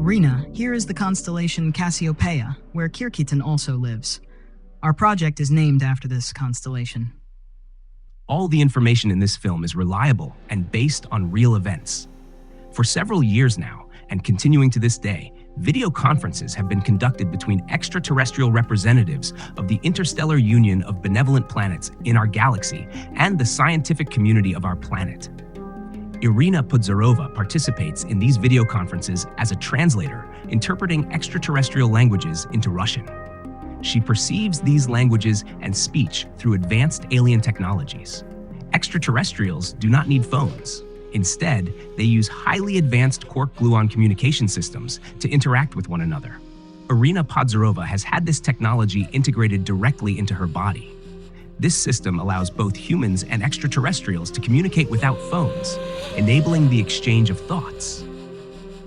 Irina, here is the constellation Cassiopeia, where Kirhiton also lives. Our project is named after this constellation. All the information in this film is reliable and based on real events. For several years now, and continuing to this day, video conferences have been conducted between extraterrestrial representatives of the interstellar union of benevolent planets in our galaxy and the scientific community of our planet. Irina Podzorova participates in these video conferences as a translator, interpreting extraterrestrial languages into Russian. She perceives these languages and speech through advanced alien technologies. Extraterrestrials do not need phones. Instead, they use highly advanced quark-gluon communication systems to interact with one another. Irina Podzorova has had this technology integrated directly into her body. This system allows both humans and extraterrestrials to communicate without phones, enabling the exchange of thoughts.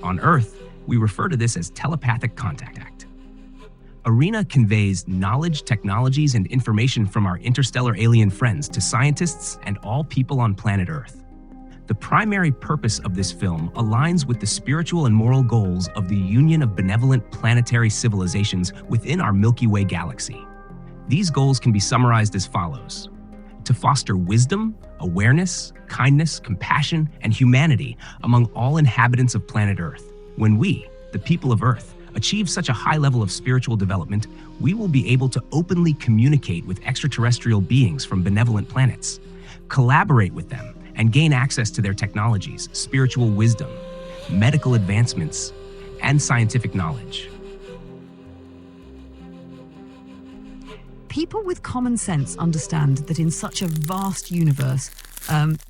On Earth, we refer to this as telepathic contact. Irina conveys knowledge, technologies, and information from our interstellar alien friends to scientists and all people on planet Earth. The primary purpose of this film aligns with the spiritual and moral goals of the union of benevolent planetary civilizations within our Milky Way galaxy. These goals can be summarized as follows: to foster wisdom, awareness, kindness, compassion, and humanity among all inhabitants of planet Earth. When we, the people of Earth, achieve such a high level of spiritual development, we will be able to openly communicate with extraterrestrial beings from benevolent planets, collaborate with them, and gain access to their technologies, spiritual wisdom, medical advancements, and scientific knowledge. People with common sense understand that in such a vast universe,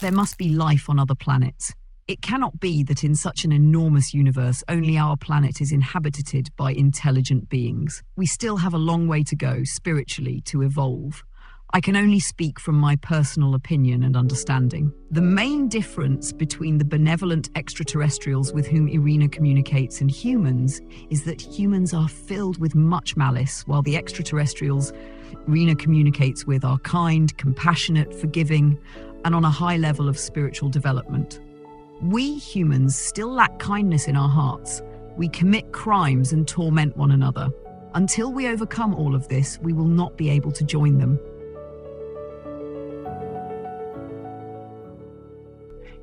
there must be life on other planets. It cannot be that in such an enormous universe, only our planet is inhabited by intelligent beings. We still have a long way to go, spiritually, to evolve. I can only speak from my personal opinion and understanding. The main difference between the benevolent extraterrestrials with whom Irina communicates and humans is that humans are filled with much malice, while the extraterrestrials Irina communicates with are kind, compassionate, forgiving, and on a high level of spiritual development. We humans still lack kindness in our hearts. We commit crimes and torment one another. Until we overcome all of this, we will not be able to join them.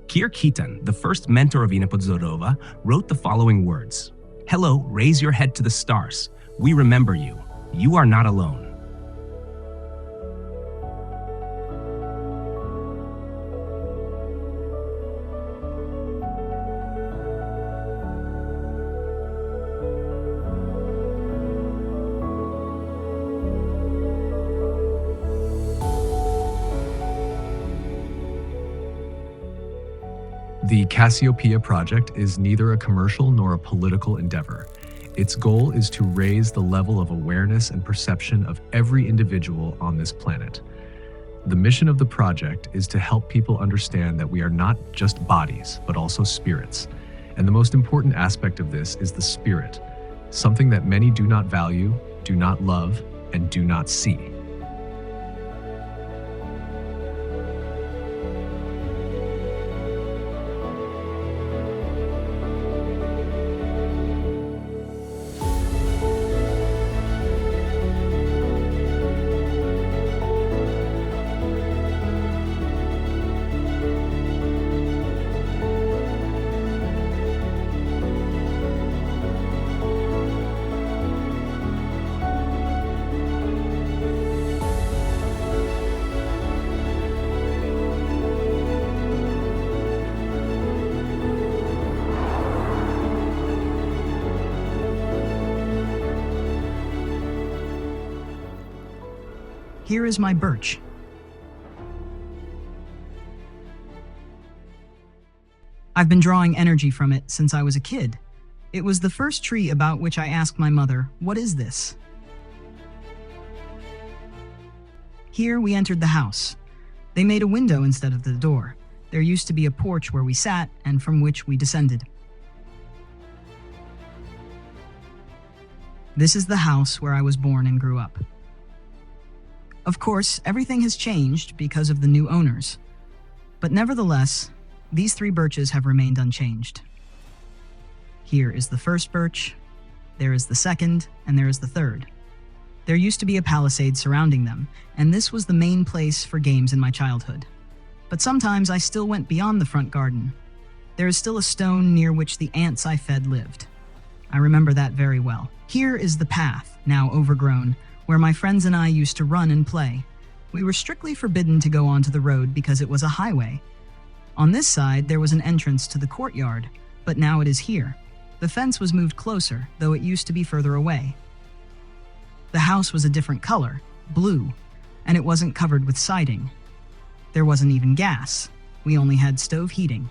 Kirhiton, the first mentor of Irina Podzorova, wrote the following words: "Hello, raise your head to the stars. We remember you. You are not alone." The Cassiopeia project is neither a commercial nor a political endeavor. Its goal is to raise the level of awareness and perception of every individual on this planet. The mission of the project is to help people understand that we are not just bodies, but also spirits. And the most important aspect of this is the spirit, something that many do not value, do not love, and do not see. Here is my birch. I've been drawing energy from it since I was a kid. It was the first tree about which I asked my mother, "What is this?" Here we entered the house. They made a window instead of the door. There used to be a porch where we sat and from which we descended. This is the house where I was born and grew up. Of course, everything has changed because of the new owners. But nevertheless, these three birches have remained unchanged. Here is the first birch, there is the second, and there is the third. There used to be a palisade surrounding them, and this was the main place for games in my childhood. But sometimes I still went beyond the front garden. There is still a stone near which the ants I fed lived. I remember that very well. Here is the path, now overgrown, where my friends and I used to run and play. We were strictly forbidden to go onto the road because it was a highway. On this side, there was an entrance to the courtyard, but now it is here. The fence was moved closer, though it used to be further away. The house was a different color, blue, and it wasn't covered with siding. There wasn't even gas. We only had stove heating.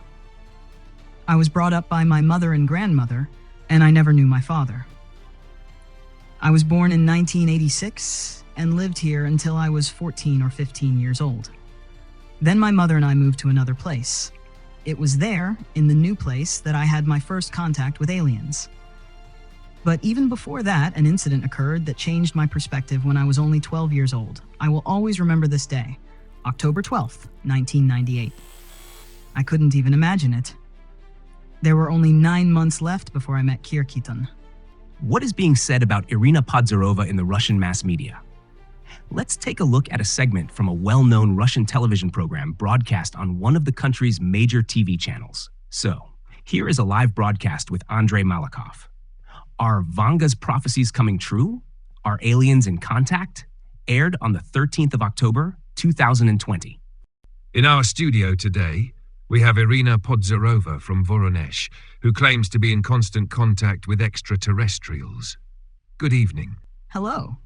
I was brought up by my mother and grandmother, and I never knew my father. I was born in 1986 and lived here until I was 14 or 15 years old. Then my mother and I moved to another place. It was there, in the new place, that I had my first contact with aliens. But even before that, an incident occurred that changed my perspective when I was only 12 years old. I will always remember this day, October 12th, 1998. I couldn't even imagine it. There were only 9 months left before I met Kirhiton. What is being said about Irina Podzorova in the Russian mass media? Let's take a look at a segment from a well-known Russian television program broadcast on one of the country's major TV channels. So, here is a live broadcast with Andrei Malakov. Are Vanga's prophecies coming true? Are aliens in contact? Aired on the 13th of October, 2020. In our studio today, we have Irina Podzorova from Voronezh, who claims to be in constant contact with extraterrestrials. Good evening. Hello.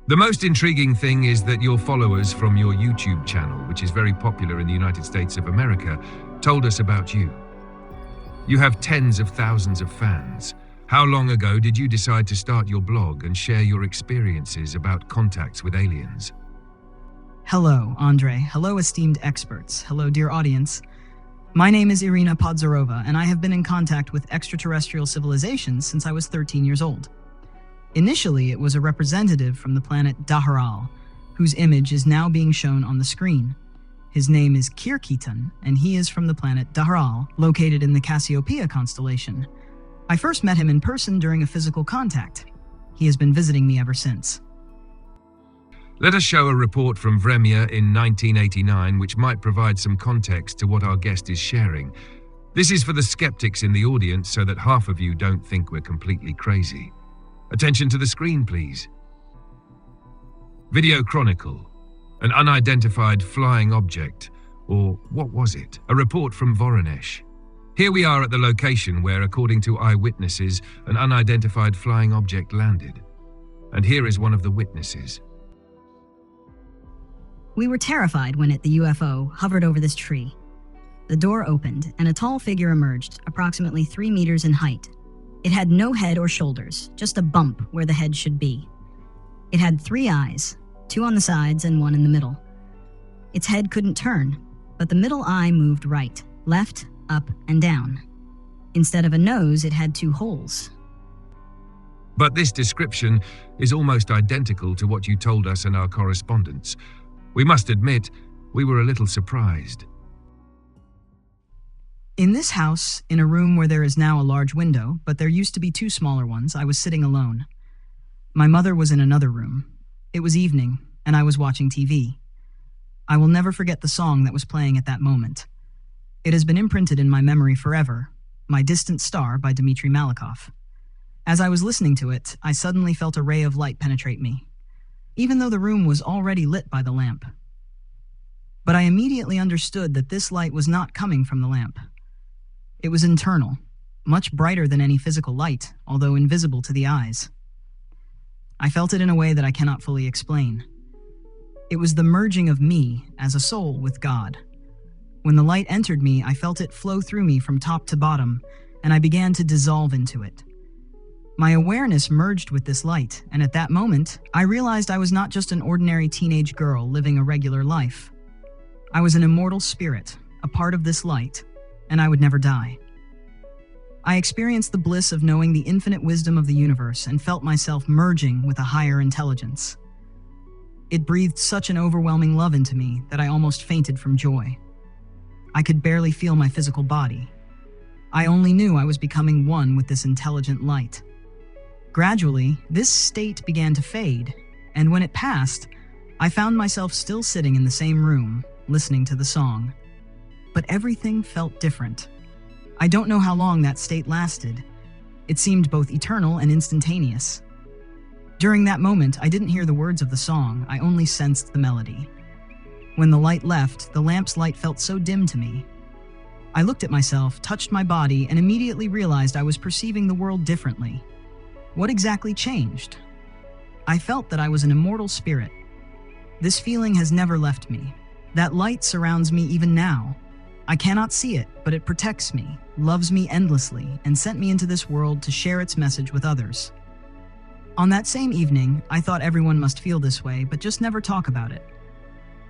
The most intriguing thing is that your followers from your YouTube channel, which is very popular in the United States of America, told us about you. You have tens of thousands of fans. How long ago did you decide to start your blog and share your experiences about contacts with aliens? Hello, Andrei. Hello, esteemed experts. Hello, dear audience. My name is Irina Podzorova, and I have been in contact with extraterrestrial civilizations since I was 13 years old. Initially, it was a representative from the planet Daharal, whose image is now being shown on the screen. His name is Kirhiton, and he is from the planet Daharal, located in the Cassiopeia constellation. I first met him in person during a physical contact. He has been visiting me ever since. Let us show a report from Vremya in 1989 which might provide some context to what our guest is sharing. This is for the skeptics in the audience so that half of you don't think we're completely crazy. Attention to the screen, please. Video Chronicle. An unidentified flying object. Or what was it? A report from Voronezh. Here we are at the location where, according to eyewitnesses, an unidentified flying object landed. And here is one of the witnesses. We were terrified when the UFO hovered over this tree. The door opened and a tall figure emerged, approximately 3 meters in height. It had no head or shoulders, just a bump where the head should be. It had 3 eyes, 2 on the sides and 1 in the middle. Its head couldn't turn, but the middle eye moved right, left, up, and down. Instead of a nose, it had 2 holes. But this description is almost identical to what you told us in our correspondence. We must admit, we were a little surprised. In this house, in a room where there is now a large window, but there used to be 2 smaller ones, I was sitting alone. My mother was in another room. It was evening, and I was watching TV. I will never forget the song that was playing at that moment. It has been imprinted in my memory forever, My Distant Star by Dmitry Malakov. As I was listening to it, I suddenly felt a ray of light penetrate me, even though the room was already lit by the lamp. But I immediately understood that this light was not coming from the lamp. It was internal, much brighter than any physical light, although invisible to the eyes. I felt it in a way that I cannot fully explain. It was the merging of me as a soul with God. When the light entered me, I felt it flow through me from top to bottom, and I began to dissolve into it. My awareness merged with this light, and at that moment, I realized I was not just an ordinary teenage girl living a regular life. I was an immortal spirit, a part of this light, and I would never die. I experienced the bliss of knowing the infinite wisdom of the universe and felt myself merging with a higher intelligence. It breathed such an overwhelming love into me that I almost fainted from joy. I could barely feel my physical body. I only knew I was becoming one with this intelligent light. Gradually, this state began to fade, and when it passed, I found myself still sitting in the same room, listening to the song. But everything felt different. I don't know how long that state lasted. It seemed both eternal and instantaneous. During that moment, I didn't hear the words of the song, I only sensed the melody. When the light left, the lamp's light felt so dim to me. I looked at myself, touched my body, and immediately realized I was perceiving the world differently. What exactly changed? I felt that I was an immortal spirit. This feeling has never left me. That light surrounds me even now. I cannot see it, but it protects me, loves me endlessly, and sent me into this world to share its message with others. On that same evening, I thought everyone must feel this way, but just never talk about it.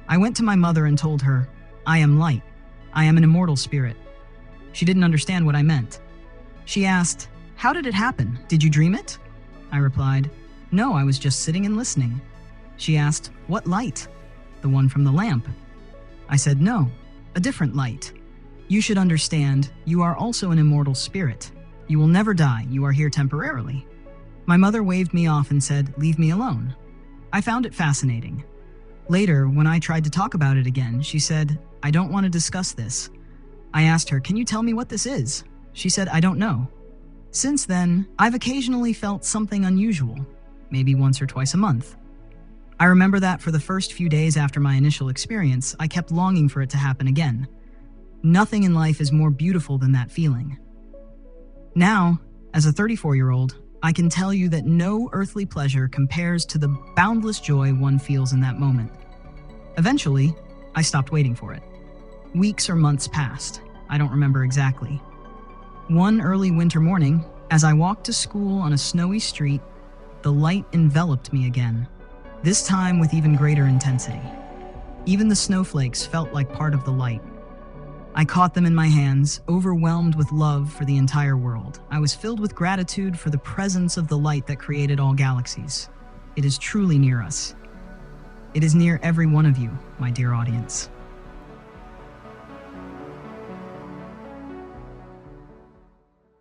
I went to my mother and told her, "I am light. I am an immortal spirit." She didn't understand what I meant. She asked, "How did it happen? Did you dream it?" I replied, "No, I was just sitting and listening." She asked, "What light?" "The one from the lamp." I said, "No, a different light. You should understand, you are also an immortal spirit. You will never die, you are here temporarily." My mother waved me off and said, "Leave me alone." I found it fascinating. Later, when I tried to talk about it again, she said, "I don't want to discuss this." I asked her, "Can you tell me what this is?" She said, "I don't know." Since then, I've occasionally felt something unusual, maybe once or twice a month. I remember that for the first few days after my initial experience, I kept longing for it to happen again. Nothing in life is more beautiful than that feeling. Now, as a 34-year-old, I can tell you that no earthly pleasure compares to the boundless joy one feels in that moment. Eventually, I stopped waiting for it. Weeks or months passed. I don't remember exactly. One early winter morning, as I walked to school on a snowy street, the light enveloped me again, this time with even greater intensity. Even the snowflakes felt like part of the light. I caught them in my hands, overwhelmed with love for the entire world. I was filled with gratitude for the presence of the light that created all galaxies. It is truly near us. It is near every one of you, my dear audience.